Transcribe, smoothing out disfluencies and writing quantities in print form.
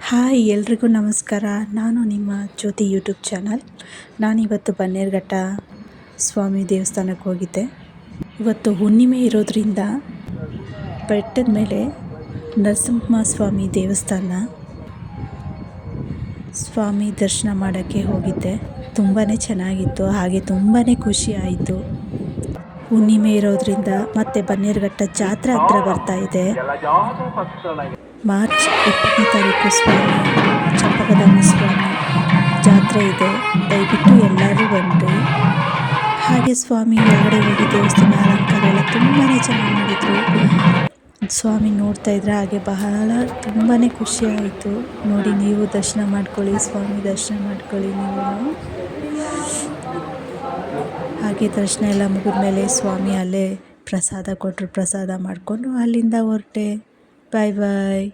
Hi ಎಲ್ರಿಗೂ ನಮಸ್ಕಾರ. ನಾನು ನಿಮ್ಮ ಜ್ಯೋತಿ ಯೂಟ್ಯೂಬ್ ಚಾನಲ್. ನಾನಿವತ್ತು ಬನ್ನೇರುಘಟ್ಟ ಸ್ವಾಮಿ ದೇವಸ್ಥಾನಕ್ಕೆ ಹೋಗಿದ್ದೆ. ಇವತ್ತು ಹುಣ್ಣಿಮೆ ಇರೋದ್ರಿಂದ ಬೆಟ್ಟದ ಮೇಲೆ ನರಸಿಂಹ ಸ್ವಾಮಿ ದೇವಸ್ಥಾನ ಸ್ವಾಮಿ ದರ್ಶನ ಮಾಡೋಕ್ಕೆ ಹೋಗಿದ್ದೆ. ತುಂಬಾ ಚೆನ್ನಾಗಿತ್ತು, ಹಾಗೆ ತುಂಬಾ ಖುಷಿ ಆಯಿತು. ಹುಣ್ಣಿಮೆ ಇರೋದ್ರಿಂದ ಮತ್ತು ಬನ್ನೇರುಘಟ್ಟ ಜಾತ್ರೆ ಹತ್ರ ಬರ್ತಾ ಇದೆ. ಮಾರ್ಚ್ 20ನೇ ತಾರೀಕು ಸ್ವಾಮಿ ಚಂಪಕಧಾಮ ಸ್ವಾಮಿ ಜಾತ್ರೆ ಇದೆ. ದಯವಿಟ್ಟು ಎಲ್ಲರೂ ಬನ್ನಿರಿ. ಹಾಗೆ ಸ್ವಾಮಿ ಒಳಗಡೆ ಹೋಗಿ ದೇವಸ್ಥಾನ ಅಲಂಕಾರ ಎಲ್ಲ ತುಂಬಾ ಚೆನ್ನಾಗಿ ಮಾಡಿದರು. ಸ್ವಾಮಿ ನೋಡ್ತಾ ಇದ್ರೆ ಹಾಗೆ ತುಂಬಾ ಖುಷಿ ಆಯಿತು. ನೋಡಿ, ನೀವು ದರ್ಶನ ಮಾಡ್ಕೊಳ್ಳಿ, ಸ್ವಾಮಿ ದರ್ಶನ ಮಾಡ್ಕೊಳ್ಳಿ ನೀವು. ಹಾಗೆ ದರ್ಶನ ಎಲ್ಲ ಮುಗಿದ್ಮೇಲೆ ಸ್ವಾಮಿ ಅಲ್ಲೇ ಪ್ರಸಾದ ಕೊಟ್ಟರು. ಪ್ರಸಾದ ಮಾಡಿಕೊಂಡು ಅಲ್ಲಿಂದ ಹೊರಟೆ. ಬಾಯ್ ಬಾಯ್.